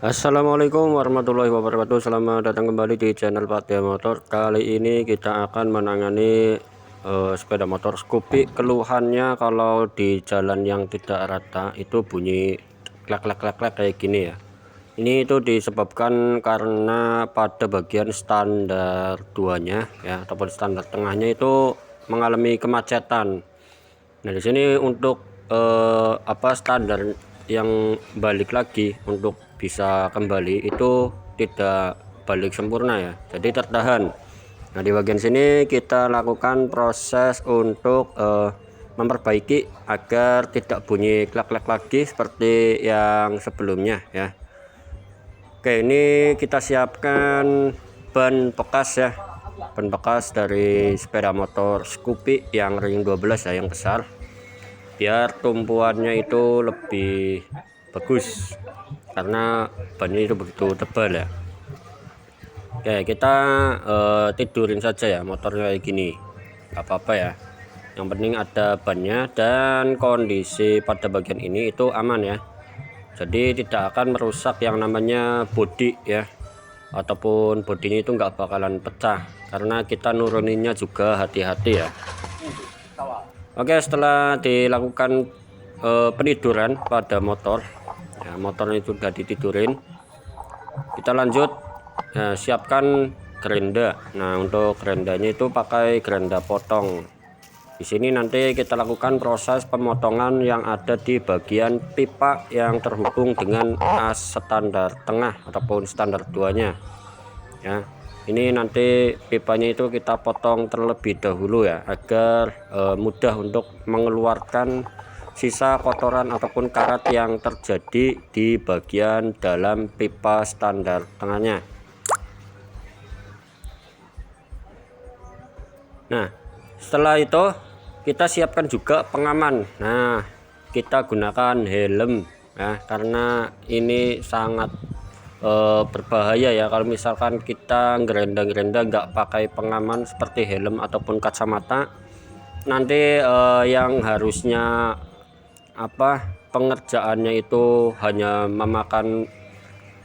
Assalamualaikum warahmatullahi wabarakatuh. Selamat datang kembali di channel Pak Tia Motor. Kali ini kita akan menangani sepeda motor Scoopy. Keluhannya kalau di jalan yang tidak rata itu bunyi klak klak klak klak kayak gini ya. Ini itu disebabkan karena pada bagian standar duanya ya ataupun standar tengahnya itu mengalami kemacetan. Nah, di sini untuk standar yang balik lagi untuk bisa kembali itu tidak balik sempurna ya, jadi tertahan. Nah, di bagian sini kita lakukan proses untuk memperbaiki agar tidak bunyi klak-klak lagi seperti yang sebelumnya ya. Oke, ini kita siapkan ban bekas ya, ban bekas dari sepeda motor Scoopy yang ring 12 ya, yang besar, biar tumpuannya itu lebih bagus karena bannya itu begitu tebal ya. Oke, kita tidurin saja ya motornya kayak gini, nggak apa-apa ya, yang penting ada bannya dan kondisi pada bagian ini itu aman ya, jadi tidak akan merusak yang namanya bodi ya, ataupun bodinya itu nggak bakalan pecah karena kita nuruninnya juga hati-hati ya. Oke, setelah dilakukan peniduran pada motor ya, motornya itu sudah ditidurin, kita lanjut siapkan gerenda. Nah, untuk gerendanya itu pakai gerenda potong. Di sini nanti kita lakukan proses pemotongan yang ada di bagian pipa yang terhubung dengan as standar tengah ataupun standar duanya ya. Ini nanti pipanya itu kita potong terlebih dahulu ya, agar mudah untuk mengeluarkan sisa kotoran ataupun karat yang terjadi di bagian dalam pipa standar tengahnya. Nah, setelah itu kita siapkan juga pengaman. Nah, kita gunakan helm ya, karena ini sangat berbahaya ya kalau misalkan kita gerenda-gerenda nggak pakai pengaman seperti helm ataupun kacamata. Nanti yang harusnya pengerjaannya itu hanya memakan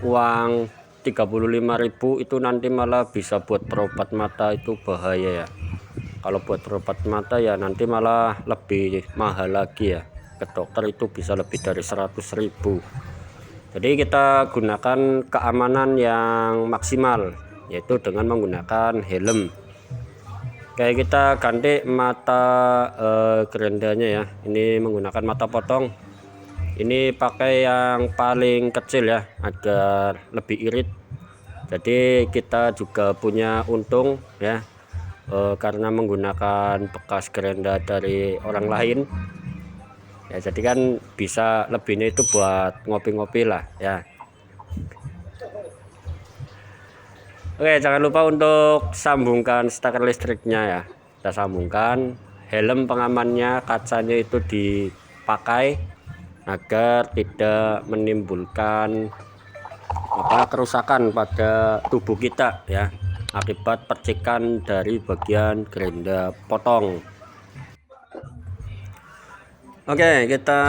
uang 35.000, itu nanti malah bisa buat berobat mata, itu bahaya ya. Kalau buat berobat mata ya nanti malah lebih mahal lagi ya, ke dokter itu bisa lebih dari 100.000. Jadi kita gunakan keamanan yang maksimal, yaitu dengan menggunakan helm. Kayak kita ganti mata gerendanya ya, ini menggunakan mata potong. Ini pakai yang paling kecil ya, agar lebih irit. Jadi kita juga punya untung ya, karena menggunakan bekas gerenda dari orang lain ya, jadi kan bisa lebihnya itu buat ngopi-ngopi lah ya. Oke, jangan lupa untuk sambungkan steker listriknya ya, kita sambungkan. Helm pengamannya, kacanya itu dipakai agar tidak menimbulkan kerusakan pada tubuh kita ya, akibat percikan dari bagian gerenda potong. Oke, kita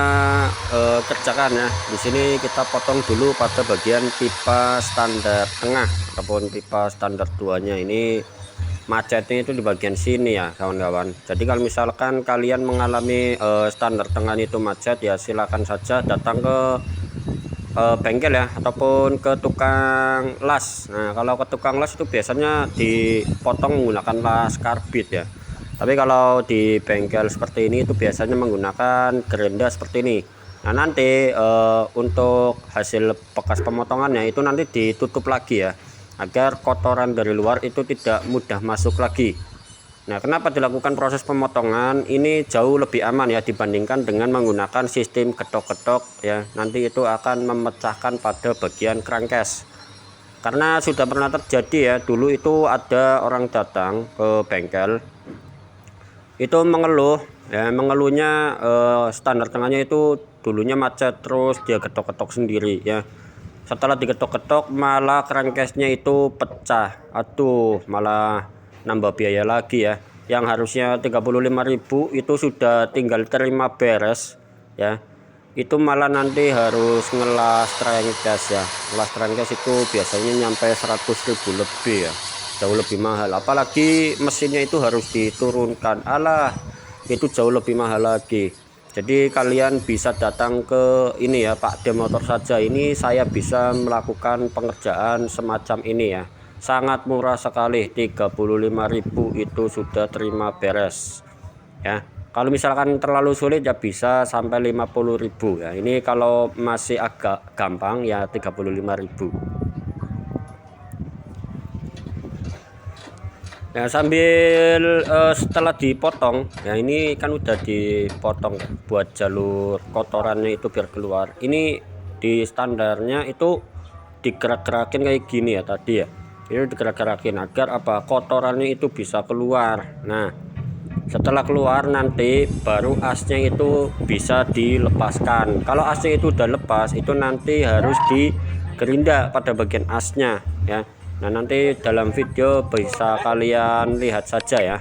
kerjakan ya. Di sini kita potong dulu pada bagian pipa standar tengah ataupun pipa standar duanya. Ini macetnya itu di bagian sini ya kawan-kawan. Jadi kalau misalkan kalian mengalami standar tengah itu macet ya, silakan saja datang ke bengkel ya, ataupun ke tukang las. Nah, kalau ke tukang las itu biasanya dipotong menggunakan las karbit ya. Tapi kalau di bengkel seperti ini itu biasanya menggunakan gerenda seperti ini. Nah, nanti untuk hasil bekas pemotongannya itu nanti ditutup lagi ya, agar kotoran dari luar itu tidak mudah masuk lagi. Nah, kenapa dilakukan proses pemotongan ini jauh lebih aman ya dibandingkan dengan menggunakan sistem getok-getok ya. Nanti itu akan memecahkan pada bagian crankcase. Karena sudah pernah terjadi ya, dulu itu ada orang datang ke bengkel itu mengeluh ya, mengeluhnya standar tengahnya itu dulunya macet, terus dia getok-getok sendiri ya. Setelah digetok-getok malah crankcase-nya itu pecah. Aduh, malah nambah biaya lagi ya, yang harusnya 35.000 itu sudah tinggal terima beres ya, itu malah nanti harus ngelas crankcase ya. Ngelas crankcase itu biasanya nyampe 100.000 lebih ya, jauh lebih mahal. Apalagi mesinnya itu harus diturunkan, alah itu jauh lebih mahal lagi. Jadi kalian bisa datang ke ini ya, Pak D Motor saja. Ini saya bisa melakukan pengerjaan semacam ini ya, sangat murah sekali, 35.000 itu sudah terima beres ya. Kalau misalkan terlalu sulit ya bisa sampai 50.000 ya. Ini kalau masih agak gampang ya 35.000 ya. Sambil setelah dipotong ya, ini kan udah dipotong ya, buat jalur kotorannya itu biar keluar. Ini di standarnya itu digerak-gerakin kayak gini ya tadi ya. Ini digerak-gerakin agar apa, kotorannya itu bisa keluar. Nah, setelah keluar nanti baru asnya itu bisa dilepaskan. Kalau asnya itu udah lepas, itu nanti harus digerinda pada bagian asnya ya. Nah, nanti dalam video bisa kalian lihat saja ya.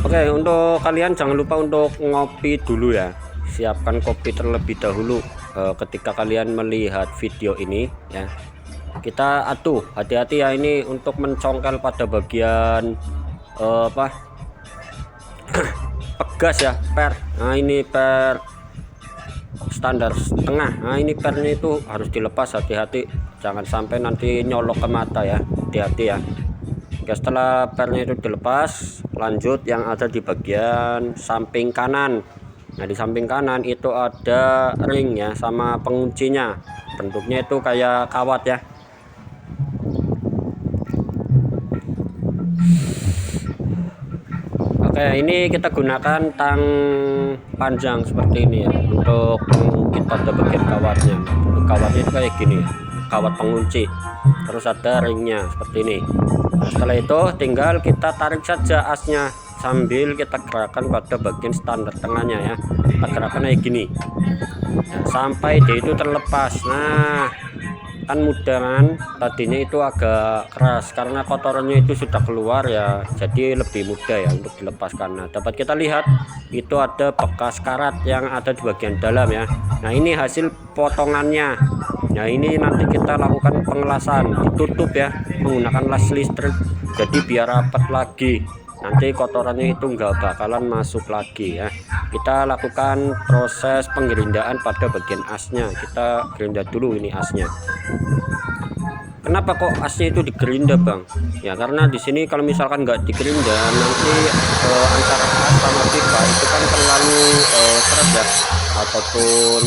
Oke, untuk kalian jangan lupa untuk ngopi dulu ya. Siapkan kopi terlebih dahulu ketika kalian melihat video ini ya. Kita atuh hati-hati ya, ini untuk mencongkel pada bagian apa pegas ya, per. Nah, ini per standar setengah. Nah, ini pernya itu harus dilepas, hati-hati jangan sampai nanti nyolok ke mata ya, hati-hati ya. Oke, setelah pernya itu dilepas, lanjut yang ada di bagian samping kanan. Nah, di samping kanan itu ada ring ya sama penguncinya, bentuknya itu kayak kawat ya. Oke, ini kita gunakan tang panjang seperti ini ya untuk kita ada bagian kawatnya. Untuk kawatnya itu kayak gini ya, kawat pengunci. Terus ada ringnya seperti ini. Nah, setelah itu tinggal kita tarik saja asnya sambil kita gerakkan pada bagian standar tengahnya ya. Kita gerakkan kayak gini. Nah, sampai dia itu terlepas. Nah, kan mudah kan, tadinya itu agak keras karena kotorannya itu sudah keluar ya, jadi lebih mudah ya untuk dilepaskan. Nah, dapat kita lihat itu ada bekas karat yang ada di bagian dalam ya. Nah, ini hasil potongannya. Nah, ini nanti kita lakukan pengelasan, ditutup ya menggunakan las listrik, jadi biar rapat lagi, nanti kotorannya itu enggak bakalan masuk lagi ya. Kita lakukan proses penggerindaan pada bagian asnya. Kita gerinda dulu ini asnya. Kenapa kok asnya itu digerinda, Bang? Ya karena di sini kalau misalkan nggak digerinda nanti antara as sama pipa itu kan terlalu seret ya, ataupun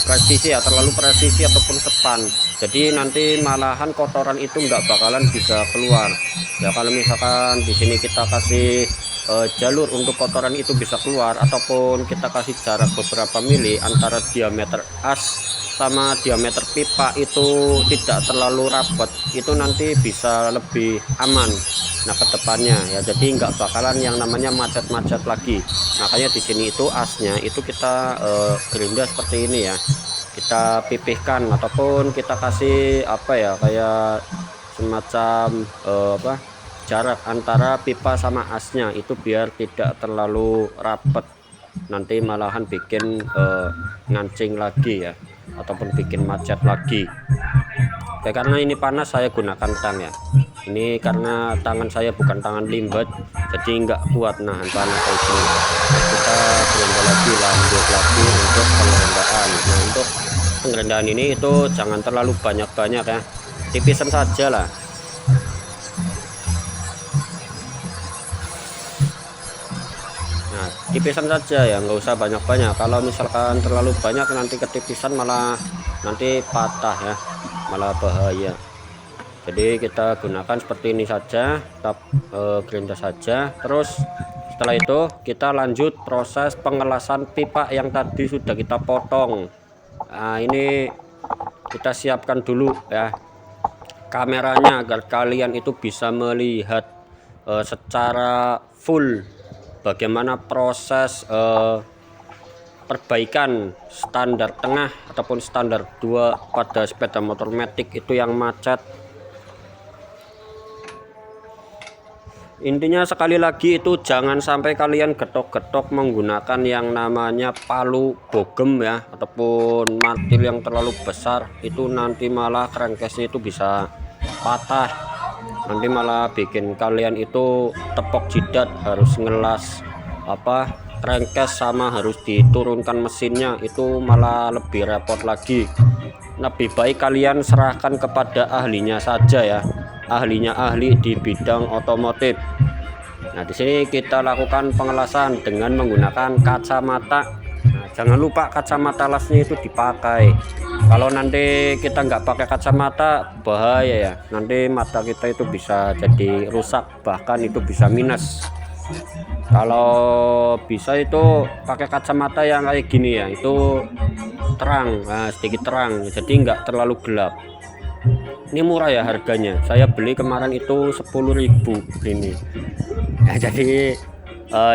presisi ya, terlalu presisi ataupun sepan. Jadi nanti malahan kotoran itu nggak bakalan bisa keluar. Ya kalau misalkan di sini kita kasih jalur untuk kotoran itu bisa keluar, ataupun kita kasih jarak beberapa mili antara diameter as sama diameter pipa itu tidak terlalu rapat, itu nanti bisa lebih aman. Nah, kedepannya ya, jadi nggak bakalan yang namanya macet-macet lagi. Makanya di sini itu asnya itu kita gerinda seperti ini ya, kita pipihkan ataupun kita kasih apa ya, kayak semacam jarak antara pipa sama asnya itu biar tidak terlalu rapat, nanti malahan bikin ngancing lagi ya, ataupun bikin macet lagi. Oke, karena ini panas saya gunakan tang ya. Ini karena tangan saya bukan tangan limbat, jadi nggak kuat nahan panas kayak gini. Kita gerenda lagi, lanjut lagi untuk pengerendaan. Nah, untuk pengerendaan ini itu jangan terlalu banyak-banyak ya, tipisan saja lah. Nah, tipisan saja ya, nggak usah banyak-banyak. Kalau misalkan terlalu banyak nanti ketipisan malah nanti patah ya, malah bahaya. Jadi kita gunakan seperti ini saja, kita gerinda saja. Terus setelah itu kita lanjut proses pengelasan pipa yang tadi sudah kita potong. Nah, ini kita siapkan dulu ya kameranya agar kalian itu bisa melihat secara full bagaimana proses perbaikan standar tengah ataupun standar 2 pada sepeda motor Matic itu yang macet. Intinya sekali lagi itu jangan sampai kalian getok-getok menggunakan yang namanya palu bogem ya, ataupun martil yang terlalu besar, itu nanti malah crankcase-nya itu bisa patah, nanti malah bikin kalian itu tepok jidat, harus ngelas crankcase, sama harus diturunkan mesinnya, itu malah lebih repot lagi. Lebih baik kalian serahkan kepada ahlinya saja ya, ahli di bidang otomotif. Nah, di sini kita lakukan pengelasan dengan menggunakan kacamata. Nah, jangan lupa kacamata lasnya itu dipakai. Kalau nanti kita nggak pakai kacamata, bahaya ya, nanti mata kita itu bisa jadi rusak, bahkan itu bisa minus. Kalau bisa itu pakai kacamata yang kayak gini ya, itu terang, sedikit terang, jadi nggak terlalu gelap. Ini murah ya harganya, saya beli kemarin itu 10.000 ini. Nah, jadi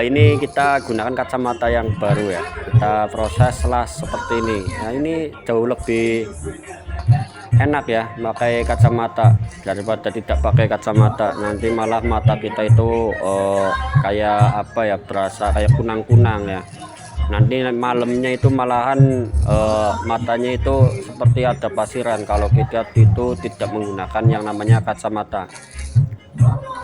ini kita gunakan kacamata yang baru ya, kita proses lah seperti ini. Nah, ini jauh lebih enak ya pakai kacamata daripada tidak pakai kacamata. Nanti malah mata kita itu kayak berasa kayak kunang-kunang ya. Nanti malamnya itu malahan matanya itu seperti ada pasiran kalau kita itu tidak menggunakan yang namanya kacamata.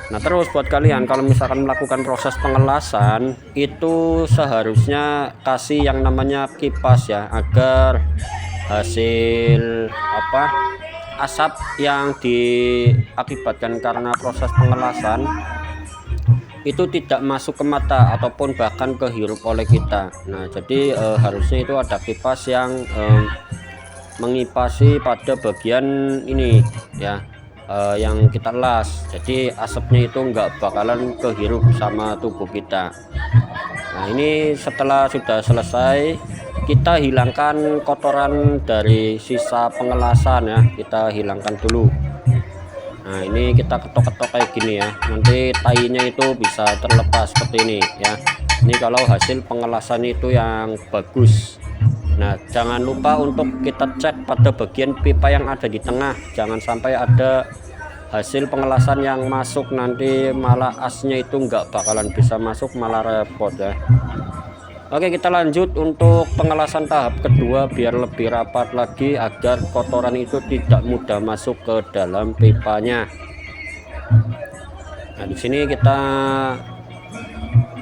Nah, terus buat kalian kalau misalkan melakukan proses pengelasan itu seharusnya kasih yang namanya kipas ya, agar hasil asap yang diakibatkan karena proses pengelasan itu tidak masuk ke mata ataupun bahkan kehirup oleh kita. Nah, jadi harusnya itu ada kipas yang mengipasi pada bagian ini ya, yang kita las, jadi asapnya itu enggak bakalan kehirup sama tubuh kita. Nah, ini setelah sudah selesai, kita hilangkan kotoran dari sisa pengelasan ya, kita hilangkan dulu. Nah, ini kita ketok-ketok kayak gini ya, nanti tainya itu bisa terlepas seperti ini ya. Ini kalau hasil pengelasan itu yang bagus. Nah, jangan lupa untuk kita cek pada bagian pipa yang ada di tengah, jangan sampai ada hasil pengelasan yang masuk, nanti malah asnya itu nggak bakalan bisa masuk, malah repot ya. Oke, kita lanjut untuk pengelasan tahap kedua biar lebih rapat lagi agar kotoran itu tidak mudah masuk ke dalam pipanya. Nah, di sini kita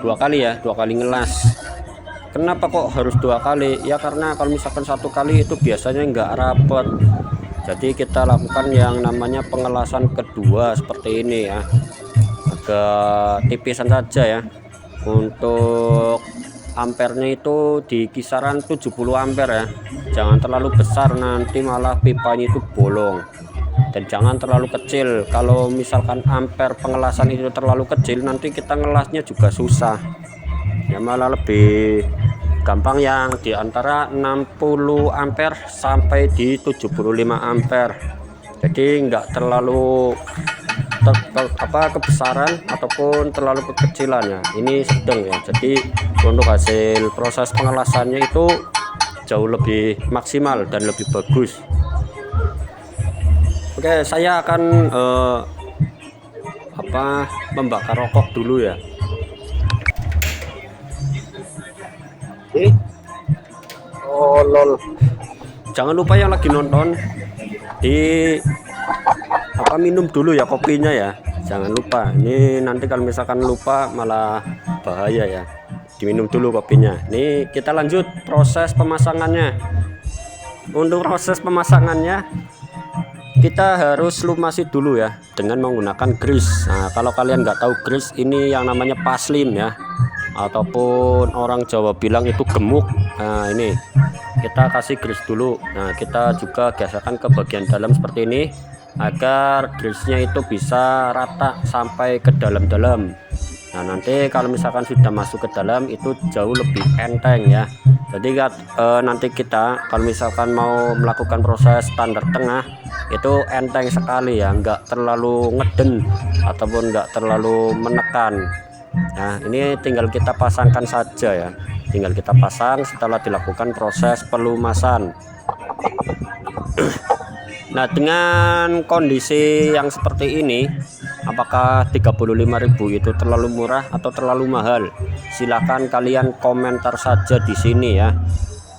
dua kali ngelas. Kenapa kok harus dua kali? Ya karena kalau misalkan satu kali itu biasanya nggak rapat. Jadi kita lakukan yang namanya pengelasan kedua seperti ini ya, agak tipisan saja ya. Untuk ampernya itu di kisaran 70 ampere ya, jangan terlalu besar nanti malah pipanya itu bolong, dan jangan terlalu kecil. Kalau misalkan ampere pengelasan itu terlalu kecil, nanti kita ngelasnya juga susah ya, malah lebih gampang yang di antara 60 ampere sampai di 75 ampere. Jadi enggak terlalu kebesaran ataupun terlalu kekecilan ya, ini sedang ya. Jadi untuk hasil proses pengelasannya itu jauh lebih maksimal dan lebih bagus. Oke, saya akan membakar rokok dulu ya. Oh lol, jangan lupa yang lagi nonton minum dulu ya kopinya ya, jangan lupa. Ini nanti kalau misalkan lupa malah bahaya ya, diminum dulu kopinya. Nih kita lanjut proses pemasangannya. Untuk proses pemasangannya kita harus lumasi dulu ya dengan menggunakan grease. Nah, kalau kalian nggak tahu grease, ini yang namanya paslim ya, ataupun orang Jawa bilang itu gemuk. Nah, ini kita kasih grease dulu. Nah, kita juga geserkan ke bagian dalam seperti ini agar grease-nya itu bisa rata sampai ke dalam-dalam. Nah, nanti kalau misalkan sudah masuk ke dalam itu jauh lebih enteng ya. Jadi nanti kita kalau misalkan mau melakukan proses standar tengah itu enteng sekali ya, nggak terlalu ngeden ataupun nggak terlalu menekan. Nah, ini tinggal kita pasangkan saja ya, tinggal kita pasang setelah dilakukan proses pelumasan. Nah, dengan kondisi yang seperti ini Apakah 35.000 itu terlalu murah atau terlalu mahal? Silahkan kalian komentar saja di sini ya.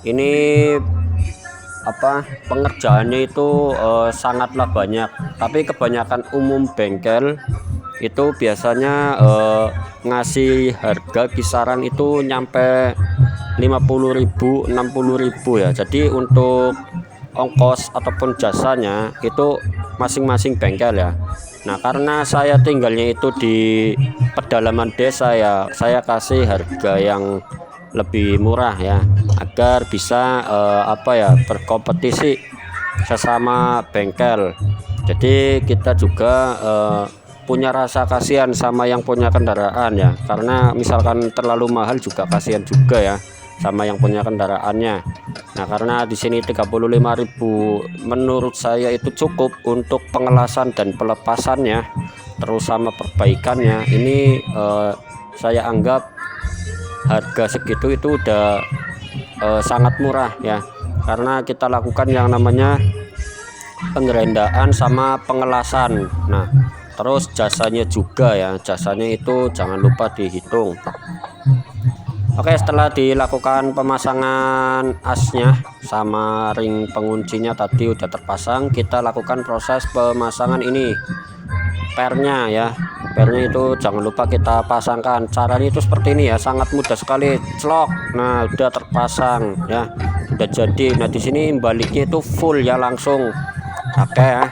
Ini pengerjaannya itu sangatlah banyak, tapi kebanyakan umum bengkel itu biasanya ngasih harga kisaran itu nyampe 50.000 60.000 ya. Jadi untuk ongkos ataupun jasanya itu masing-masing bengkel ya. Nah, karena saya tinggalnya itu di pedalaman desa ya, saya kasih harga yang lebih murah ya, agar bisa berkompetisi sesama bengkel. Jadi kita juga punya rasa kasihan sama yang punya kendaraan ya, karena misalkan terlalu mahal juga kasihan juga ya sama yang punya kendaraannya. Nah, karena di sini 35.000 menurut saya itu cukup untuk pengelasan dan pelepasannya, terus sama perbaikannya. Ini saya anggap harga segitu itu udah sangat murah ya, karena kita lakukan yang namanya penggerendaan sama pengelasan. Nah, terus jasanya juga ya, jasanya itu jangan lupa dihitung. Oke, setelah dilakukan pemasangan asnya sama ring penguncinya tadi udah terpasang, kita lakukan proses pemasangan ini pernya ya. Pernya itu jangan lupa kita pasangkan. Caranya itu seperti ini ya, sangat mudah sekali. Celok. Nah, udah terpasang ya, udah jadi. Nah, di sini baliknya itu full ya langsung. Oke ya,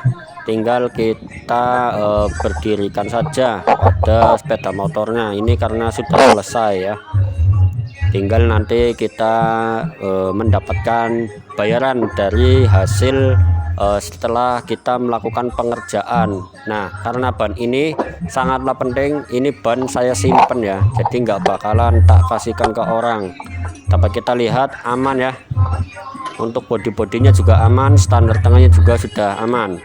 tinggal kita berdirikan saja pada sepeda motornya ini karena sudah selesai ya. Tinggal nanti kita mendapatkan bayaran dari hasil setelah kita melakukan pengerjaan. Nah, karena ban ini sangatlah penting, ini ban saya simpen ya, jadi nggak bakalan tak kasihkan ke orang. Dapat kita lihat aman ya, untuk bodi-bodinya juga aman, standar tengahnya juga sudah aman.